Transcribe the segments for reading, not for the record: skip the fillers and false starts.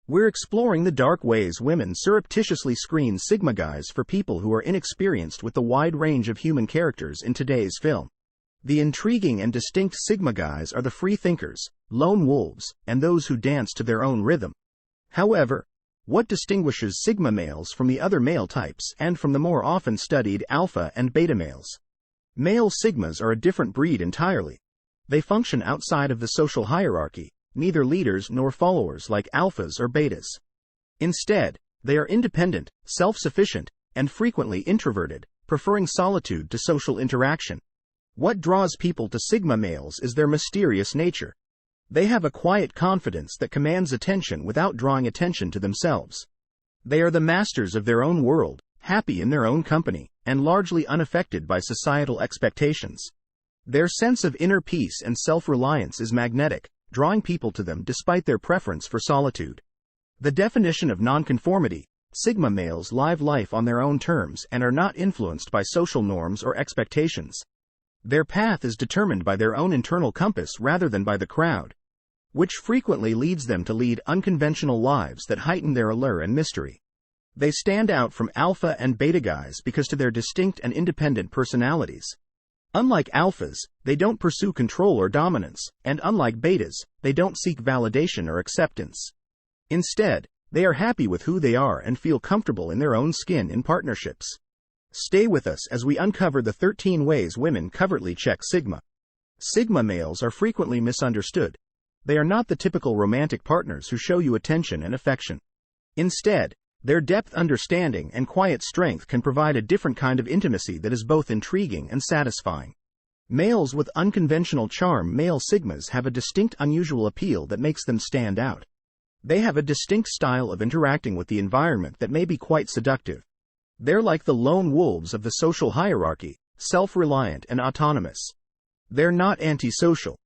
We're exploring the dark ways women surreptitiously screen Sigma guys for people who are inexperienced with the wide range of human characters in today's film. The intriguing and distinct Sigma guys are the free thinkers, lone wolves, and those who dance to their own rhythm. However, what distinguishes Sigma males from the other male types and from the more often studied alpha and beta males? Male Sigmas are a different breed entirely. They function outside of the social hierarchy, neither leaders nor followers like alphas or betas. Instead, they are independent, self-sufficient, and frequently introverted, preferring solitude to social interaction. What draws people to Sigma males is their mysterious nature. They have a quiet confidence that commands attention without drawing attention to themselves. They are the masters of their own world, happy in their own company, and largely unaffected by societal expectations. Their sense of inner peace and self-reliance is magnetic, drawing people to them despite their preference for solitude. The definition of nonconformity: Sigma males live life on their own terms and are not influenced by social norms or expectations. Their path is determined by their own internal compass rather than by the crowd, which frequently leads them to lead unconventional lives that heighten their allure and mystery. They stand out from alpha and beta guys because of their distinct and independent personalities. Unlike alphas, they don't pursue control or dominance, and unlike betas, they don't seek validation or acceptance. Instead, they are happy with who they are and feel comfortable in their own skin in partnerships. Stay with us as we uncover the 13 ways women covertly check Sigma. Sigma males are frequently misunderstood. They are not the typical romantic partners who show you attention and affection. Instead, their depth understanding and quiet strength can provide a different kind of intimacy that is both intriguing and satisfying. Males with unconventional charm. Male Sigmas have a distinct unusual appeal that makes them stand out. They have a distinct style of interacting with the environment that may be quite seductive. They're like the lone wolves of the social hierarchy, self-reliant and autonomous. They're not antisocial.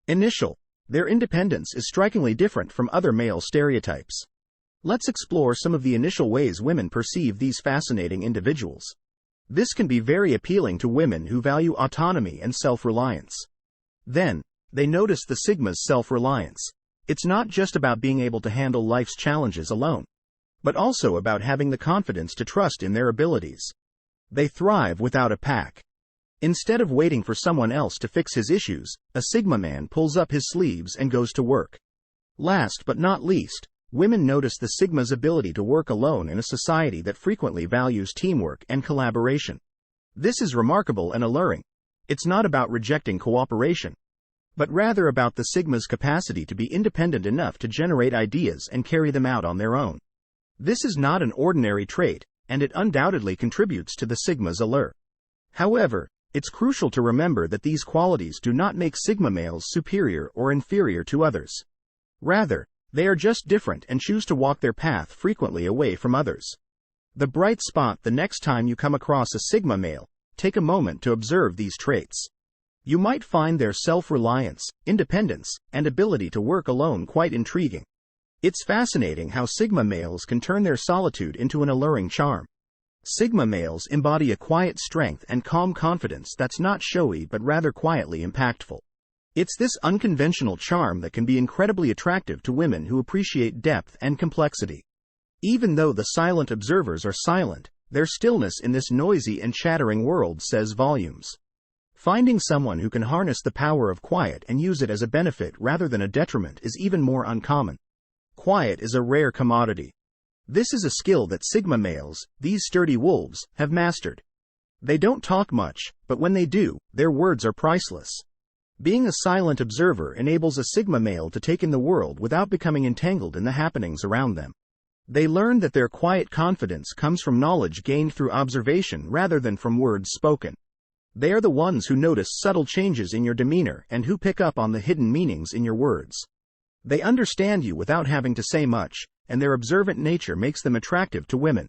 Their independence is strikingly different from other male stereotypes. Let's explore some of the initial ways women perceive these fascinating individuals. This can be very appealing to women who value autonomy and self-reliance. Then, they notice the Sigma's self-reliance. It's not just about being able to handle life's challenges alone, but also about having the confidence to trust in their abilities. They thrive without a pack. Instead of waiting for someone else to fix his issues, a Sigma man pulls up his sleeves and goes to work. Last but not least, women notice the Sigma's ability to work alone in a society that frequently values teamwork and collaboration. This is remarkable and alluring. It's not about rejecting cooperation, but rather about the Sigma's capacity to be independent enough to generate ideas and carry them out on their own. This is not an ordinary trait, and it undoubtedly contributes to the Sigma's allure. However, it's crucial to remember that these qualities do not make Sigma males superior or inferior to others. Rather, they are just different and choose to walk their path frequently away from others. The bright spot: the next time you come across a Sigma male, take a moment to observe these traits. You might find their self-reliance, independence, and ability to work alone quite intriguing. It's fascinating how Sigma males can turn their solitude into an alluring charm. Sigma males embody a quiet strength and calm confidence that's not showy but rather quietly impactful. It's this unconventional charm that can be incredibly attractive to women who appreciate depth and complexity. Even though the silent observers are silent, their stillness in this noisy and chattering world says volumes. Finding someone who can harness the power of quiet and use it as a benefit rather than a detriment is even more uncommon. Quiet is a rare commodity. This is a skill that Sigma males, these sturdy wolves, have mastered. They don't talk much, but when they do, their words are priceless. Being a silent observer enables a Sigma male to take in the world without becoming entangled in the happenings around them. They learn that their quiet confidence comes from knowledge gained through observation rather than from words spoken. They are the ones who notice subtle changes in your demeanor and who pick up on the hidden meanings in your words. They understand you without having to say much, and their observant nature makes them attractive to women.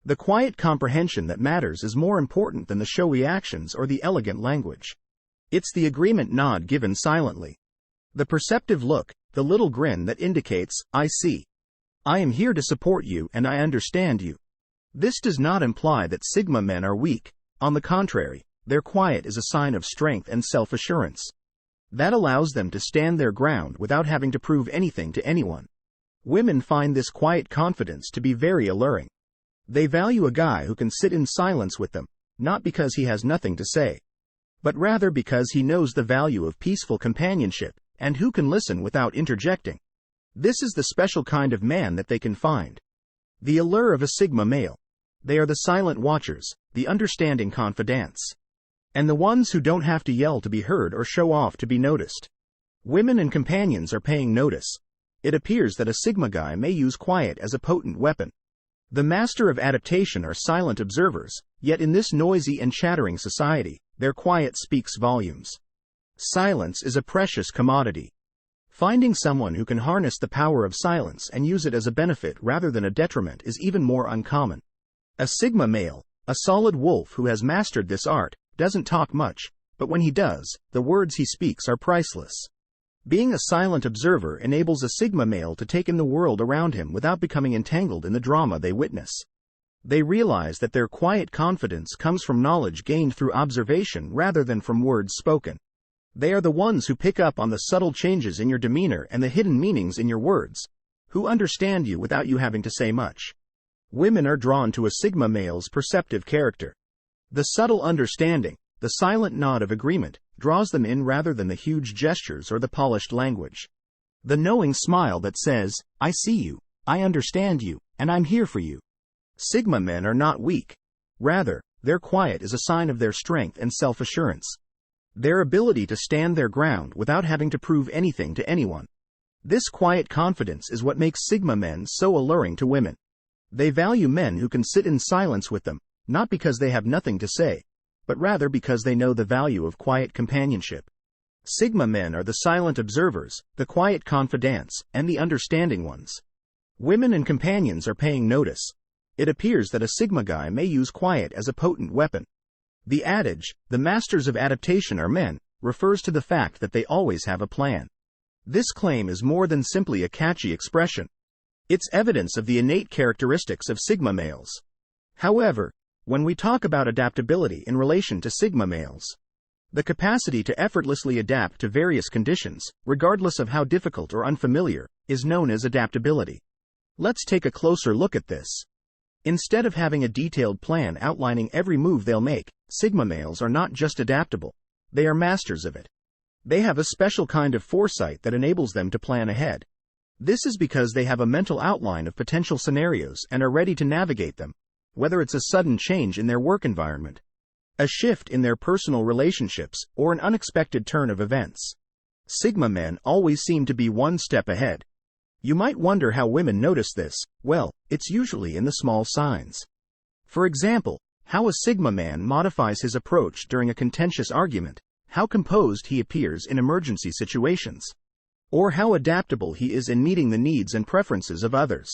The quiet comprehension that matters is more important than the showy actions or the elegant language. It's the agreement nod given silently, the perceptive look, the little grin that indicates, "I see. I am here to support you and I understand you." This does not imply that Sigma men are weak. On the contrary, their quiet is a sign of strength and self-assurance. That allows them to stand their ground without having to prove anything to anyone. Women find this quiet confidence to be very alluring. They value a guy who can sit in silence with them, not because he has nothing to say, but rather because he knows the value of peaceful companionship, and who can listen without interjecting. This is the special kind of man that they can find. The allure of a Sigma male. They are the silent watchers, the understanding confidants, and the ones who don't have to yell to be heard or show off to be noticed. Women and companions are paying notice. It appears that a Sigma guy may use quiet as a potent weapon. The master of adaptation are silent observers, yet in this noisy and chattering society, their quiet speaks volumes. Silence is a precious commodity. Finding someone who can harness the power of silence and use it as a benefit rather than a detriment is even more uncommon. A Sigma male, a solid wolf who has mastered this art, doesn't talk much, but when he does, the words he speaks are priceless. Being a silent observer enables a Sigma male to take in the world around him without becoming entangled in the drama they witness. They realize that their quiet confidence comes from knowledge gained through observation rather than from words spoken. They are the ones who pick up on the subtle changes in your demeanor and the hidden meanings in your words, who understand you without you having to say much. Women are drawn to a Sigma male's perceptive character. The subtle understanding, the silent nod of agreement, draws them in rather than the huge gestures or the polished language. The knowing smile that says, "I see you, I understand you, and I'm here for you." Sigma men are not weak. Rather, their quiet is a sign of their strength and self-assurance. Their ability to stand their ground without having to prove anything to anyone. This quiet confidence is what makes Sigma men so alluring to women. They value men who can sit in silence with them, not because they have nothing to say, but rather because they know the value of quiet companionship. Sigma men are the silent observers, the quiet confidants, and the understanding ones. Women and companions are paying notice. It appears that a Sigma guy may use quiet as a potent weapon. The adage, "the masters of adaptation are men," refers to the fact that they always have a plan. This claim is more than simply a catchy expression. It's evidence of the innate characteristics of Sigma males. However, when we talk about adaptability in relation to Sigma males, the capacity to effortlessly adapt to various conditions, regardless of how difficult or unfamiliar, is known as adaptability. Let's take a closer look at this. Instead of having a detailed plan outlining every move they'll make, Sigma males are not just adaptable, they are masters of it. They have a special kind of foresight that enables them to plan ahead. This is because they have a mental outline of potential scenarios and are ready to navigate them, whether it's a sudden change in their work environment, a shift in their personal relationships, or an unexpected turn of events. Sigma men always seem to be one step ahead. You might wonder how women notice this. Well, it's usually in the small signs. For example, how a Sigma man modifies his approach during a contentious argument, how composed he appears in emergency situations, or how adaptable he is in meeting the needs and preferences of others.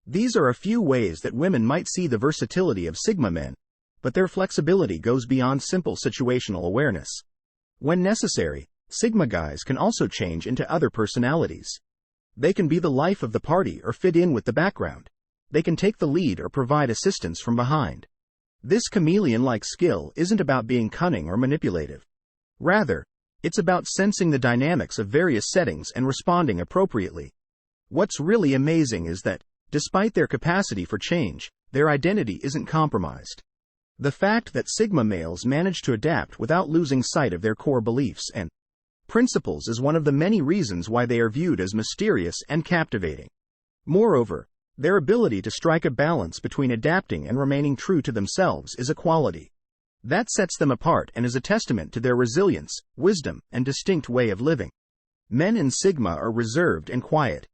These are a few ways that women might see the versatility of Sigma men, but their flexibility goes beyond simple situational awareness. When necessary, Sigma guys can also change into other personalities. They can be the life of the party or fit in with the background. They can take the lead or provide assistance from behind. This chameleon-like skill isn't about being cunning or manipulative. Rather, it's about sensing the dynamics of various settings and responding appropriately. What's really amazing is that, despite their capacity for change, their identity isn't compromised. The fact that Sigma males manage to adapt without losing sight of their core beliefs and principles is one of the many reasons why they are viewed as mysterious and captivating. Moreover, their ability to strike a balance between adapting and remaining true to themselves is a quality that sets them apart and is a testament to their resilience, wisdom, and distinct way of living. Men in Sigma are reserved and quiet.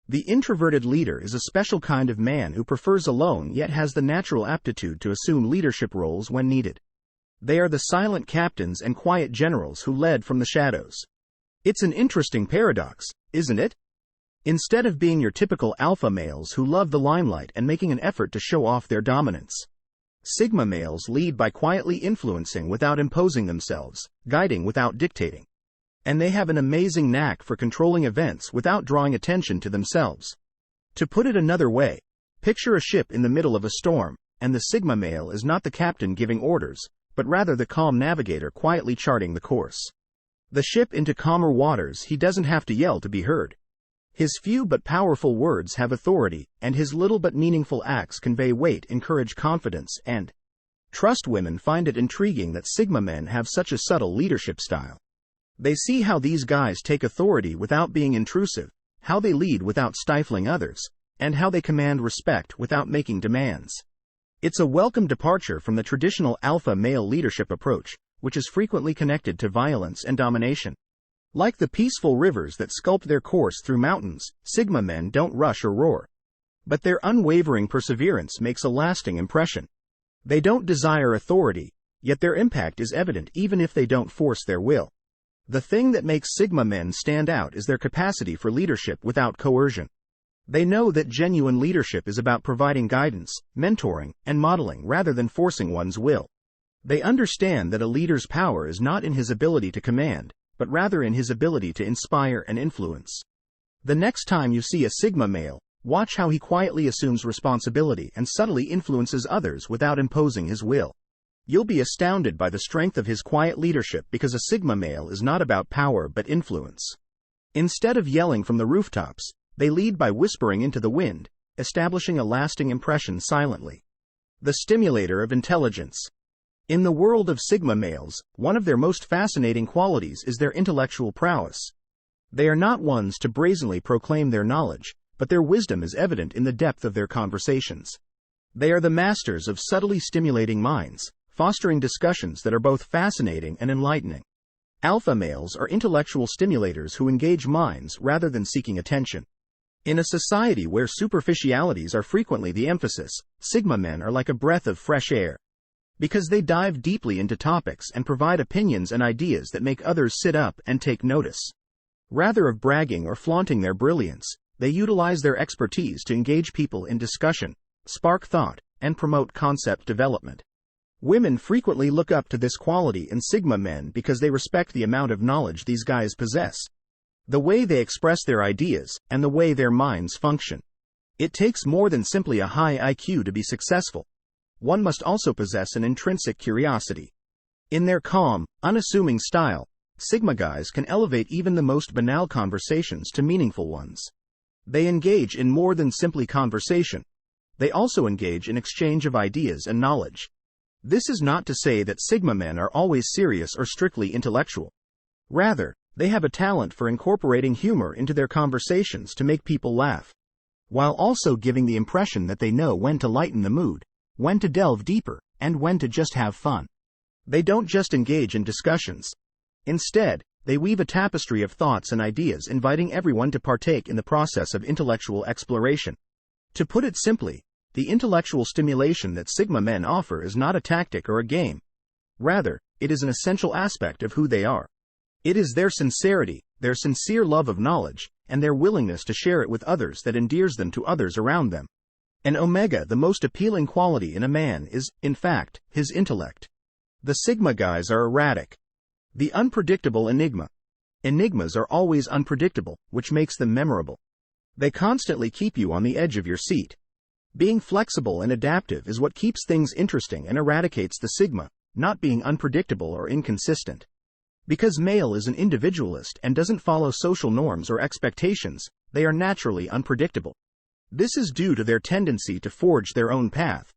The introverted leader is a special kind of man who prefers alone yet has the natural aptitude to assume leadership roles when needed. They are the silent captains and quiet generals who led from the shadows. It's an interesting paradox, isn't it? Instead of being your typical alpha males who love the limelight and making an effort to show off their dominance, Sigma males lead by quietly influencing without imposing themselves, guiding without dictating. And they have an amazing knack for controlling events without drawing attention to themselves. To put it another way, picture a ship in the middle of a storm, and the Sigma male is not the captain giving orders, but rather the calm navigator quietly charting the course. The ship into calmer waters, he doesn't have to yell to be heard. His few but powerful words have authority, and his little but meaningful acts convey weight, encourage confidence, and trust. Women find it intriguing that Sigma men have such a subtle leadership style. They see how these guys take authority without being intrusive, how they lead without stifling others, and how they command respect without making demands. It's a welcome departure from the traditional alpha male leadership approach, which is frequently connected to violence and domination. Like the peaceful rivers that sculpt their course through mountains, Sigma men don't rush or roar. But their unwavering perseverance makes a lasting impression. They don't desire authority, yet their impact is evident even if they don't force their will. The thing that makes Sigma men stand out is their capacity for leadership without coercion. They know that genuine leadership is about providing guidance, mentoring, and modeling rather than forcing one's will. They understand that a leader's power is not in his ability to command, but rather in his ability to inspire and influence. The next time you see a Sigma male, watch how he quietly assumes responsibility and subtly influences others without imposing his will. You'll be astounded by the strength of his quiet leadership, because a Sigma male is not about power but influence. Instead of yelling from the rooftops, they lead by whispering into the wind, establishing a lasting impression silently. The stimulator of intelligence. In the world of Sigma males, one of their most fascinating qualities is their intellectual prowess. They are not ones to brazenly proclaim their knowledge, but their wisdom is evident in the depth of their conversations. They are the masters of subtly stimulating minds, fostering discussions that are both fascinating and enlightening. Alpha males are intellectual stimulators who engage minds rather than seeking attention. In a society where superficialities are frequently the emphasis, Sigma men are like a breath of fresh air. Because they dive deeply into topics and provide opinions and ideas that make others sit up and take notice. Rather than bragging or flaunting their brilliance, they utilize their expertise to engage people in discussion, spark thought, and promote concept development. Women frequently look up to this quality in Sigma men because they respect the amount of knowledge these guys possess, the way they express their ideas, and the way their minds function. It takes more than simply a high IQ to be successful. One must also possess an intrinsic curiosity. In their calm, unassuming style, Sigma guys can elevate even the most banal conversations to meaningful ones. They engage in more than simply conversation. They also engage in exchange of ideas and knowledge. This is not to say that Sigma men are always serious or strictly intellectual. Rather, they have a talent for incorporating humor into their conversations to make people laugh, while also giving the impression that they know when to lighten the mood, when to delve deeper, and when to just have fun. They don't just engage in discussions. Instead, they weave a tapestry of thoughts and ideas, inviting everyone to partake in the process of intellectual exploration. To put it simply, the intellectual stimulation that Sigma men offer is not a tactic or a game. Rather, it is an essential aspect of who they are. It is their sincerity, their sincere love of knowledge, and their willingness to share it with others that endears them to others around them. And Omega, the most appealing quality in a man is, in fact, his intellect. The Sigma guys are erratic. The unpredictable enigma. Enigmas are always unpredictable, which makes them memorable. They constantly keep you on the edge of your seat. Being flexible and adaptive is what keeps things interesting and eradicates the Sigma, not being unpredictable or inconsistent. Because male is an individualist and doesn't follow social norms or expectations, they are naturally unpredictable. This is due to their tendency to forge their own path.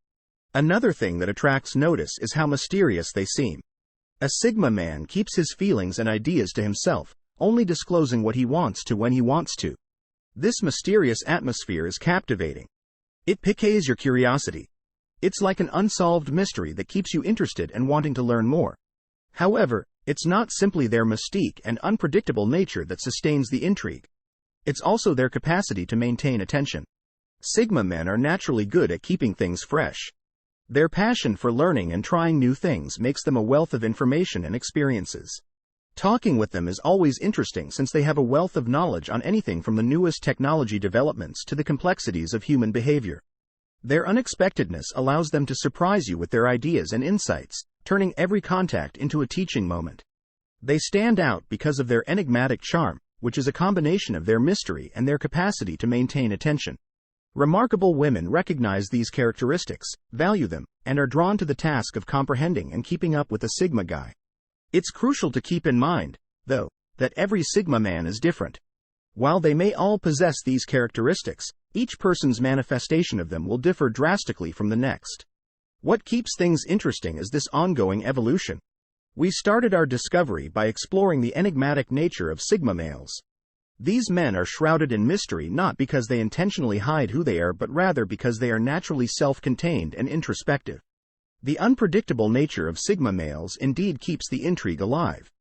Another thing that attracts notice is how mysterious they seem. A Sigma man keeps his feelings and ideas to himself, only disclosing what he wants to when he wants to. This mysterious atmosphere is captivating. It piques your curiosity. It's like an unsolved mystery that keeps you interested and wanting to learn more. However, it's not simply their mystique and unpredictable nature that sustains the intrigue. It's also their capacity to maintain attention. Sigma men are naturally good at keeping things fresh. Their passion for learning and trying new things makes them a wealth of information and experiences. Talking with them is always interesting since they have a wealth of knowledge on anything from the newest technology developments to the complexities of human behavior. Their unexpectedness allows them to surprise you with their ideas and insights, turning every contact into a teaching moment. They stand out because of their enigmatic charm, which is a combination of their mystery and their capacity to maintain attention. Remarkable women recognize these characteristics, value them, and are drawn to the task of comprehending and keeping up with a Sigma guy. It's crucial to keep in mind, though, that every Sigma man is different. While they may all possess these characteristics, each person's manifestation of them will differ drastically from the next. What keeps things interesting is this ongoing evolution. We started our discovery by exploring the enigmatic nature of Sigma males. These men are shrouded in mystery not because they intentionally hide who they are but rather because they are naturally self-contained and introspective. The unpredictable nature of Sigma males indeed keeps the intrigue alive.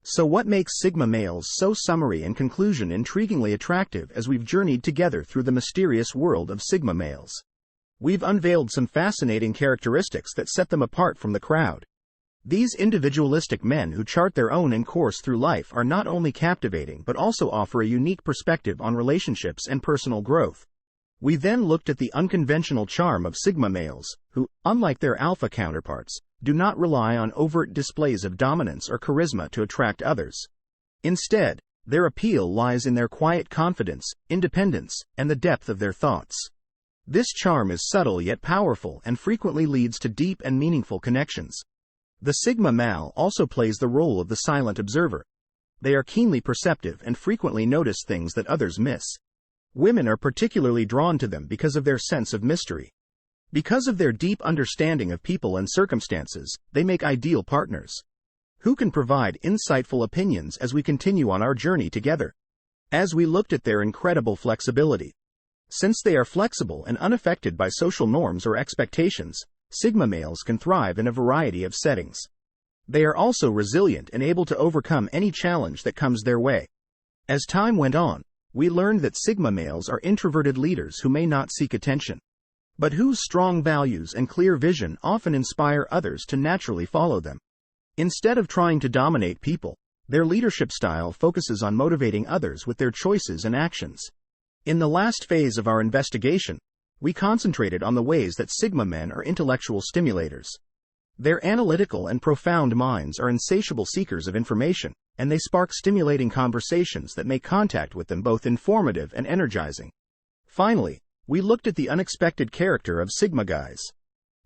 So what makes Sigma males so summary and conclusion intriguingly attractive as we've journeyed together through the mysterious world of Sigma males? We've unveiled some fascinating characteristics that set them apart from the crowd. These individualistic men who chart their own course through life are not only captivating but also offer a unique perspective on relationships and personal growth. We then looked at the unconventional charm of Sigma males, who, unlike their alpha counterparts, do not rely on overt displays of dominance or charisma to attract others. Instead, their appeal lies in their quiet confidence, independence, and the depth of their thoughts. This charm is subtle yet powerful and frequently leads to deep and meaningful connections. The Sigma male also plays the role of the silent observer. They are keenly perceptive and frequently notice things that others miss. Women are particularly drawn to them because of their sense of mystery. Because of their deep understanding of people and circumstances, they make ideal partners who can provide insightful opinions as we continue on our journey together. As we looked at their incredible flexibility. Since they are flexible and unaffected by social norms or expectations, Sigma males can thrive in a variety of settings. They are also resilient and able to overcome any challenge that comes their way. As time went on, we learned that Sigma males are introverted leaders who may not seek attention, but whose strong values and clear vision often inspire others to naturally follow them. Instead of trying to dominate people, their leadership style focuses on motivating others with their choices and actions. In the last phase of our investigation, we concentrated on the ways that Sigma men are intellectual stimulators. Their analytical and profound minds are insatiable seekers of information, and they spark stimulating conversations that make contact with them both informative and energizing. Finally, we looked at the unexpected character of Sigma guys.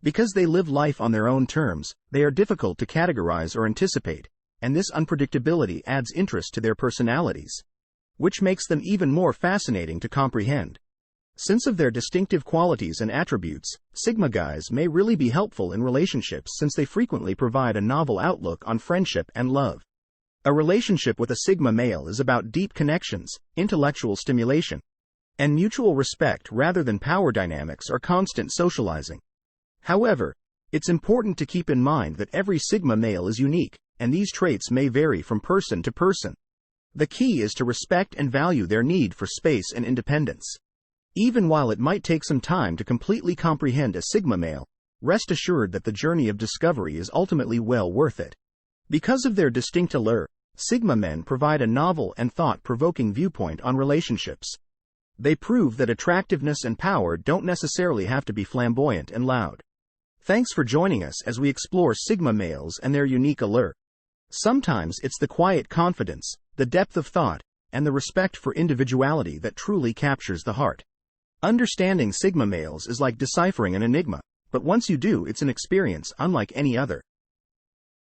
Because they live life on their own terms, they are difficult to categorize or anticipate, and this unpredictability adds interest to their personalities, which makes them even more fascinating to comprehend. Since of their distinctive qualities and attributes, Sigma guys may really be helpful in relationships since they frequently provide a novel outlook on friendship and love. A relationship with a Sigma male is about deep connections, intellectual stimulation, and mutual respect rather than power dynamics or constant socializing. However, it's important to keep in mind that every Sigma male is unique, and these traits may vary from person to person. The key is to respect and value their need for space and independence. Even while it might take some time to completely comprehend a Sigma male, rest assured that the journey of discovery is ultimately well worth it. Because of their distinct allure, Sigma men provide a novel and thought-provoking viewpoint on relationships. They prove that attractiveness and power don't necessarily have to be flamboyant and loud. Thanks for joining us as we explore Sigma males and their unique allure. Sometimes it's the quiet confidence, the depth of thought, and the respect for individuality that truly captures the heart. Understanding Sigma males is like deciphering an enigma, but once you do, it's an experience unlike any other.